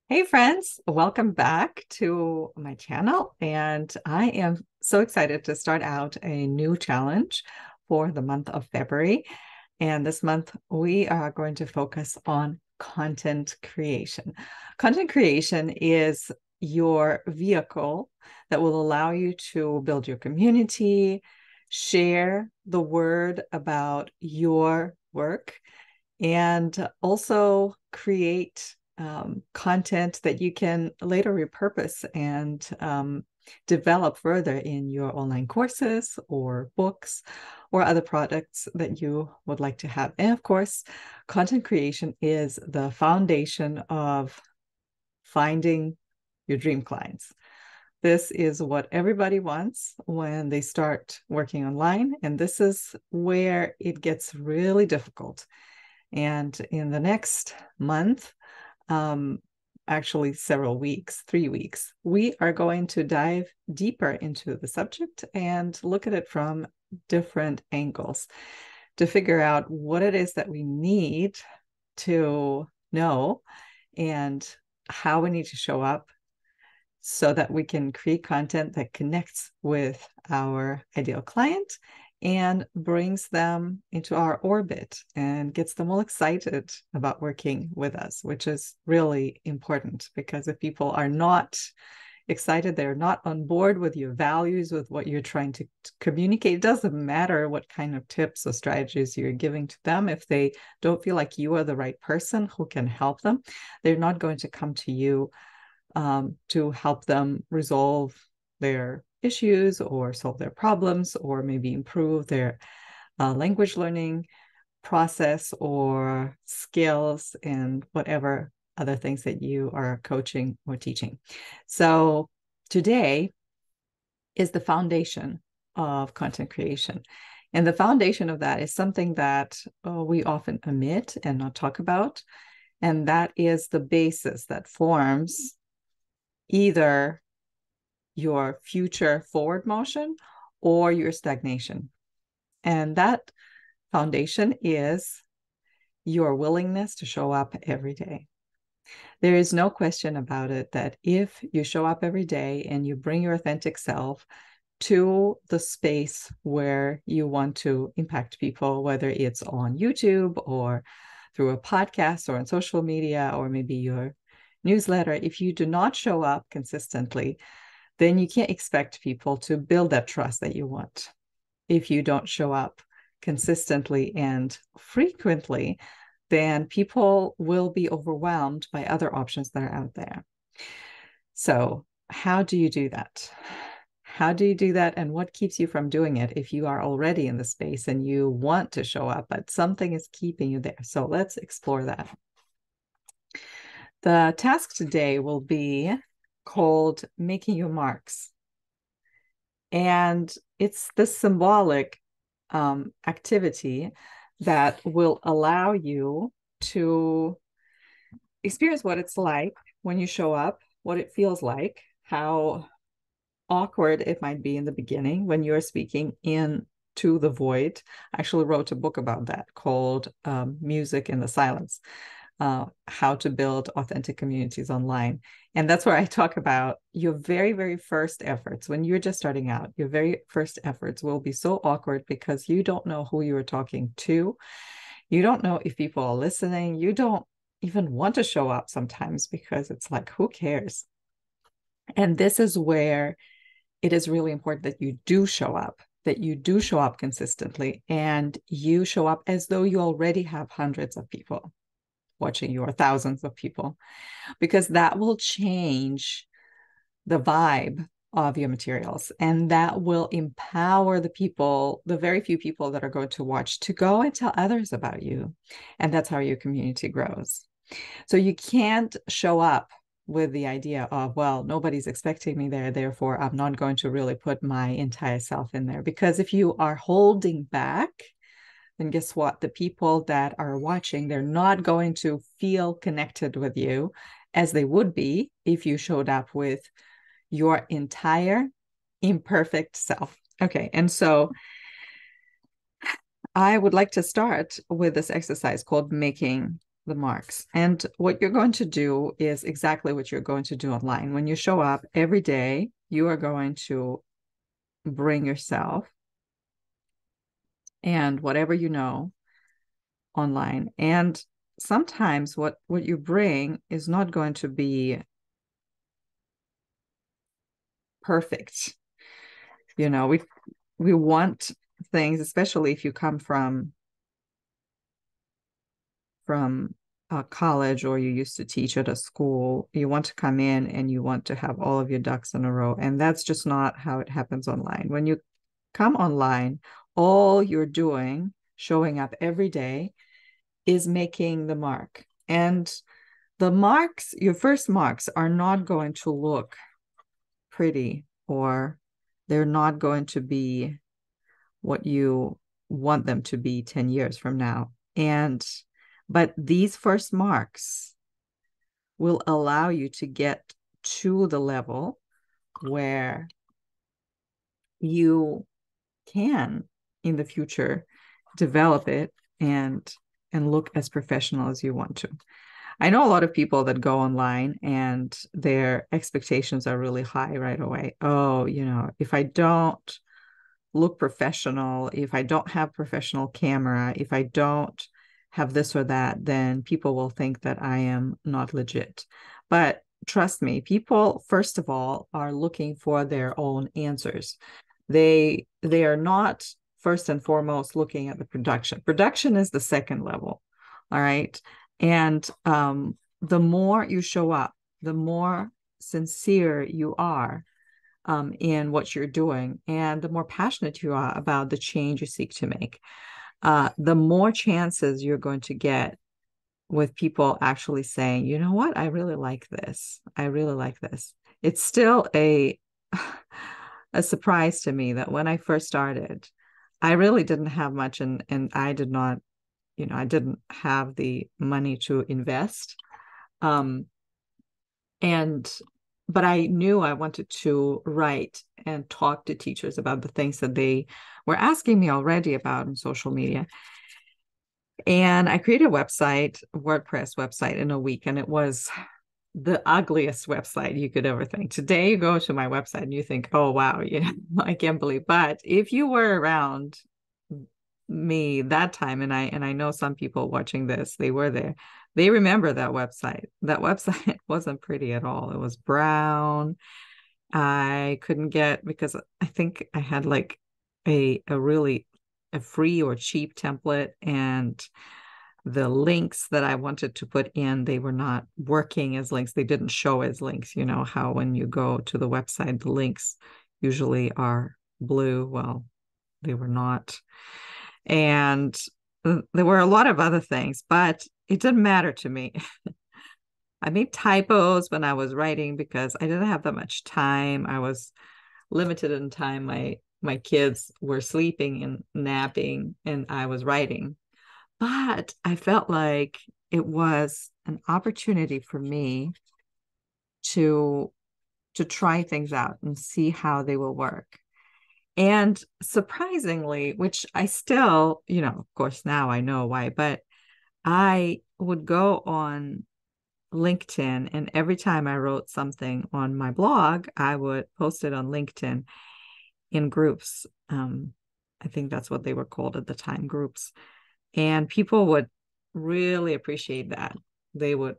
Hey friends, welcome back to my channel. And I am so excited to start out a new challenge for the month of February. And this month we are going to focus on content creation. Content creation is your vehicle that will allow you to build your community, share the word about your work, and also create content that you can later repurpose and develop further in your online courses or books or other products that you would like to have. And of course, content creation is the foundation of finding your dream clients. This is what everybody wants when they start working online, and this is where it gets really difficult. And in the next month, um, actually several weeks, 3 weeks, we are going to dive deeper into the subject and look at it from different angles to figure out what it is that we need to know and how we need to show up so that we can create content that connects with our ideal client and brings them into our orbit and gets them all excited about working with us, which is really important, because if people are not excited, they're not on board with your values, with what you're trying to communicate, it doesn't matter what kind of tips or strategies you're giving to them. If they don't feel like you are the right person who can help them, they're not going to come to you to help them resolve their issues or solve their problems or maybe improve their language learning process or skills and whatever other things that you are coaching or teaching. So today is the foundation of content creation. And the foundation of that is something that we often omit and not talk about. And that is the basis that forms either your future forward motion or your stagnation. And that foundation is your willingness to show up every day. There is no question about it that if you show up every day and you bring your authentic self to the space where you want to impact people, whether it's on YouTube or through a podcast or on social media or maybe your newsletter, if you do not show up consistently, then you can't expect people to build that trust that you want. If you don't show up consistently and frequently, then people will be overwhelmed by other options that are out there. So, how do you do that? How do you do that? And what keeps you from doing it if you are already in the space and you want to show up, but something is keeping you there? So, let's explore that. The task today will be called Making Your Marks. And it's this symbolic activity that will allow you to experience what it's like when you show up, what it feels like, how awkward it might be in the beginning when you're speaking into the void. I actually wrote a book about that called Music in the Silence. How to build authentic communities online. And that's where I talk about your very, very first efforts. When you're just starting out, your very first efforts will be so awkward because you don't know who you're talking to. You don't know if people are listening. You don't even want to show up sometimes because it's like, who cares? And this is where it is really important that you do show up, that you do show up consistently, and you show up as though you already have hundreds of people watching you or thousands of people, because that will change the vibe of your materials and that will empower the people, the very few people that are going to watch, to go and tell others about you. And that's how your community grows. So you can't show up with the idea of, well, nobody's expecting me there, therefore I'm not going to really put my entire self in there. Because if you are holding back, then guess what? The people that are watching, they're not going to feel connected with you as they would be if you showed up with your entire imperfect self. Okay, and so I would like to start with this exercise called Making the marks. And what you're going to do is exactly what you're going to do online. When you show up every day, you are going to bring yourself and whatever you know online. And sometimes what you bring is not going to be perfect. You know, we want things, especially if you come from a college or you used to teach at a school, you want to come in and you want to have all of your ducks in a row. And that's just not how it happens online. When you come online, all you're doing, showing up every day, is making the mark. And the marks, your first marks, are not going to look pretty, or they're not going to be what you want them to be 10 years from now. But these first marks will allow you to get to the level where you can in the future develop it and look as professional as you want to. I know a lot of people that go online and their expectations are really high right away. Oh, if I don't look professional, if I don't have professional camera, if I don't have this or that, then people will think that I am not legit. But trust me, people, first of all, are looking for their own answers. They are not first and foremost looking at the production. Production is the second level. All right. And the more you show up, the more sincere you are in what you're doing, and the more passionate you are about the change you seek to make, the more chances you're going to get with people actually saying, you know what, I really like this. I really like this. It's still a surprise to me that when I first started, I really didn't have much, and I did not, I didn't have the money to invest. But I knew I wanted to write and talk to teachers about the things that they were asking me already about in social media. And I created a WordPress website in a week, and it was the ugliest website you could ever think. Today, you go to my website and you think, oh, wow, I can't believe. But if you were around me that time, and I know some people watching this, they were there. They remember that website. That website wasn't pretty at all. It was brown. I couldn't get, because I think I had like a free or cheap template, and the links that I wanted to put in, they were not working as links. They didn't show as links. You know how when you go to the website, the links usually are blue. Well, they were not. And there were a lot of other things, but it didn't matter to me. I made typos when I was writing because I didn't have that much time. I was limited in time. My kids were sleeping and napping, and I was writing. But I felt like it was an opportunity for me to try things out and see how they will work. And surprisingly, which I still, of course, now I know why, but I would go on LinkedIn, and every time I wrote something on my blog, I would post it on LinkedIn in groups. I think that's what they were called at the time, groups. And people would really appreciate that. They would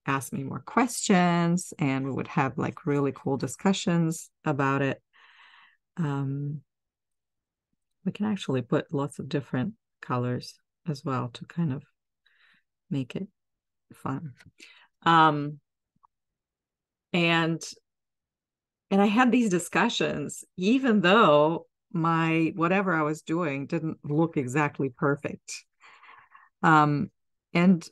ask me more questions, and we would have like really cool discussions about it. We can actually put lots of different colors as well to kind of make it fun. And I had these discussions, even though my whatever I was doing didn't look exactly perfect. And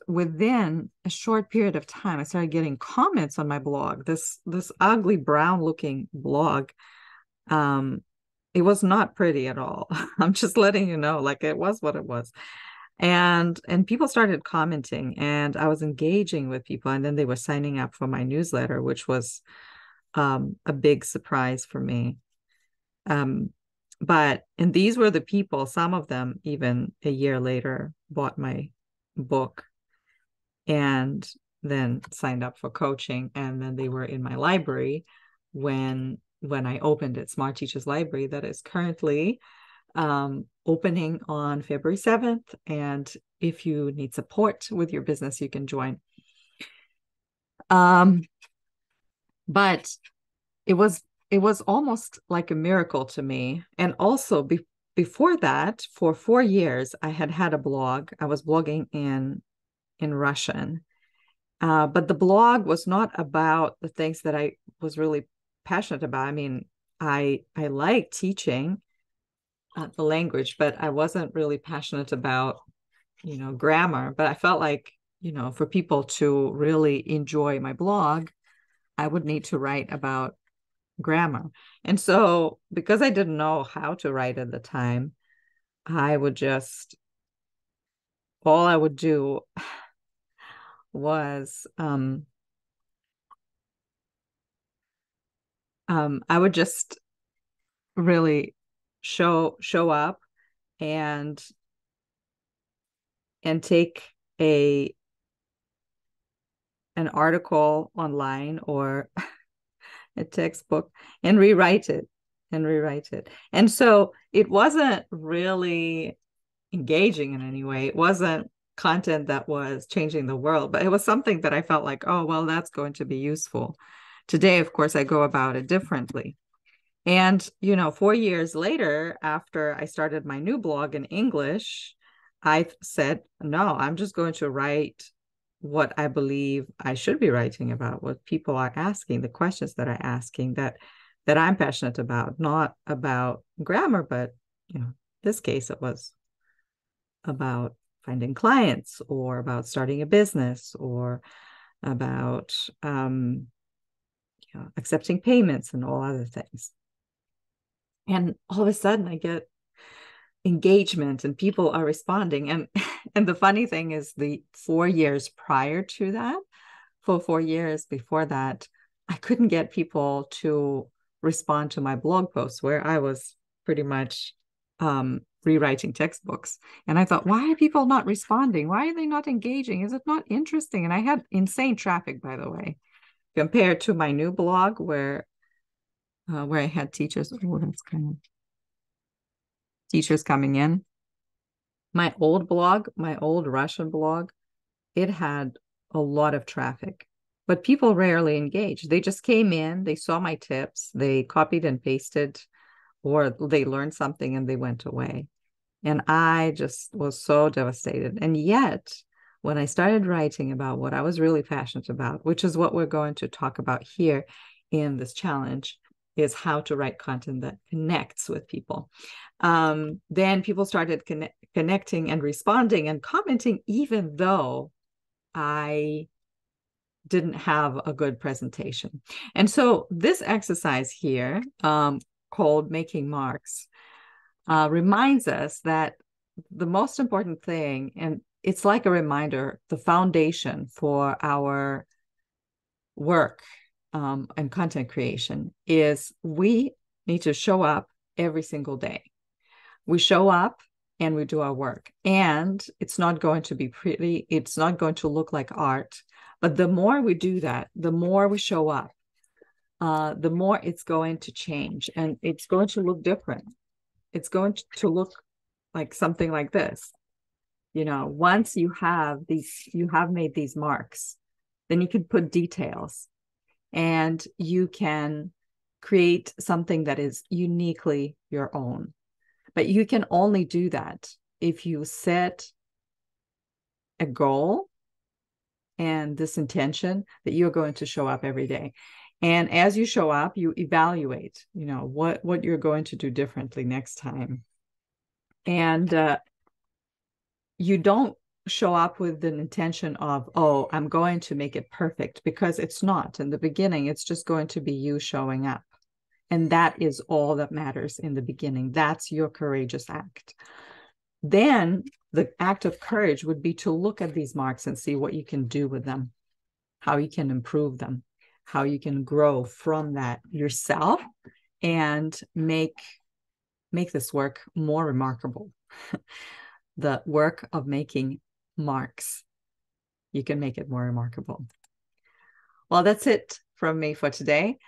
within a short period of time, I started getting comments on my blog. This ugly brown looking blog. It was not pretty at all. I'm just letting you know, like, it was what it was. And people started commenting, and I was engaging with people, and then they were signing up for my newsletter, which was a big surprise for me. And these were the people, some of them even a year later bought my book. and then signed up for coaching. And then they were in my library when I opened it, Smart Teachers Library, that is currently opening on February 7th. And if you need support with your business, you can join. But it was almost like a miracle to me. And also before that, for 4 years, I had a blog. I was blogging in Russian. But the blog was not about the things that I was really passionate about. I mean, I like teaching the language, but I wasn't really passionate about, grammar. But I felt like, for people to really enjoy my blog, I would need to write about grammar. And so, because I didn't know how to write at the time, all I would do was I would just really show up and take an article online or a textbook and rewrite it. And so it wasn't really engaging in any way. It wasn't content that was changing the world, but it was something that I felt like, oh, well, that's going to be useful. Today, of course, I go about it differently. And, 4 years later, after I started my new blog in English, I said, no, I'm just going to write what I believe I should be writing about, what people are asking, the questions that are asking that I'm passionate about, not about grammar, but, this case, it was about finding clients or about starting a business or about accepting payments and all other things. And all of a sudden I get engagement and people are responding. And the funny thing is, the 4 years prior to that, for 4 years before that, I couldn't get people to respond to my blog posts where I was pretty much rewriting textbooks. And I thought, why are people not responding? Why are they not engaging? Is it not interesting? And I had insane traffic, by the way, compared to my new blog where I had teachers. Oh, that's kind of teachers coming in. My old blog, my old Russian blog, it had a lot of traffic, but people rarely engaged. They just came in, they saw my tips, they copied and pasted, or they learned something and they went away. And I just was so devastated. And yet, when I started writing about what I was really passionate about, which is what we're going to talk about here in this challenge, is how to write content that connects with people. Then people started connecting and responding and commenting, even though I didn't have a good presentation. And so this exercise here, called Making Marks, reminds us that the most important thing, and it's like a reminder, the foundation for our work and content creation is we need to show up every single day. We show up and we do our work. And it's not going to be pretty. It's not going to look like art. But the more we do that, the more we show up, the more it's going to change and it's going to look different. It's going to look like something like this. Once you have made these marks, then you can put details and you can create something that is uniquely your own. But you can only do that if you set a goal and this intention that you're going to show up every day. And as you show up, you evaluate, what you're going to do differently next time. And you don't show up with an intention of, oh, I'm going to make it perfect, because it's not. In the beginning, it's just going to be you showing up. And that is all that matters in the beginning. That's your courageous act. Then the act of courage would be to look at these marks and see what you can do with them, how you can improve them, how you can grow from that yourself and make this work more remarkable. The work of making marks. you can make it more remarkable. Well, that's it from me for today.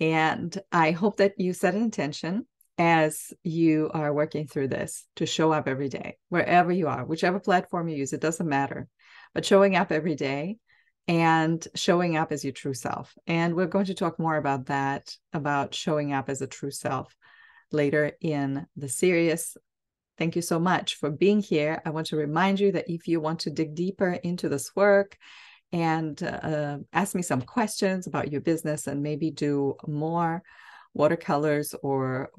And I hope that you set an intention as you are working through this to show up every day, wherever you are, whichever platform you use, it doesn't matter. But showing up every day and showing up as your true self. And we're going to talk more about that, about showing up as a true self later in the series. Thank you so much for being here. I want to remind you that if you want to dig deeper into this work and ask me some questions about your business and maybe do more watercolors or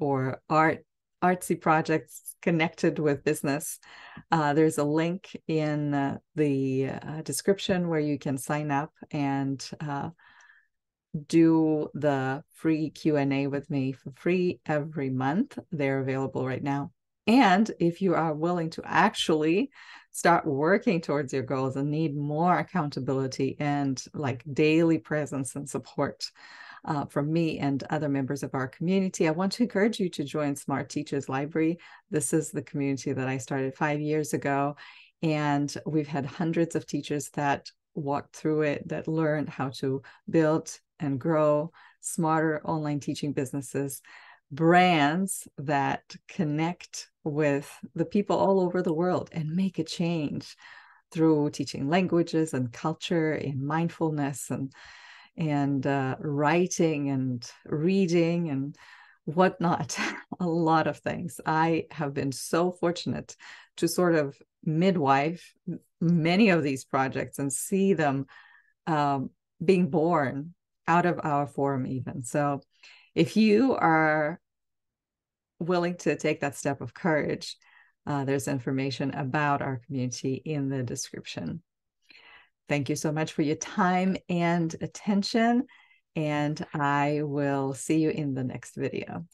artsy projects connected with business, there's a link in the description where you can sign up and do the free Q&A with me for free every month. They're available right now. And if you are willing to actually start working towards your goals and need more accountability and like daily presence and support from me and other members of our community, I want to encourage you to join Smart Teachers Library. This is the community that I started 5 years ago, and we've had hundreds of teachers that walked through it, that learned how to build and grow smarter online teaching businesses, brands that connect with the people all over the world and make a change through teaching languages and culture and mindfulness and writing and reading and whatnot, a lot of things. I have been so fortunate to sort of midwife many of these projects and see them being born out of our forum even. So if you are willing to take that step of courage, there's information about our community in the description. Thank you so much for your time and attention, and I will see you in the next video.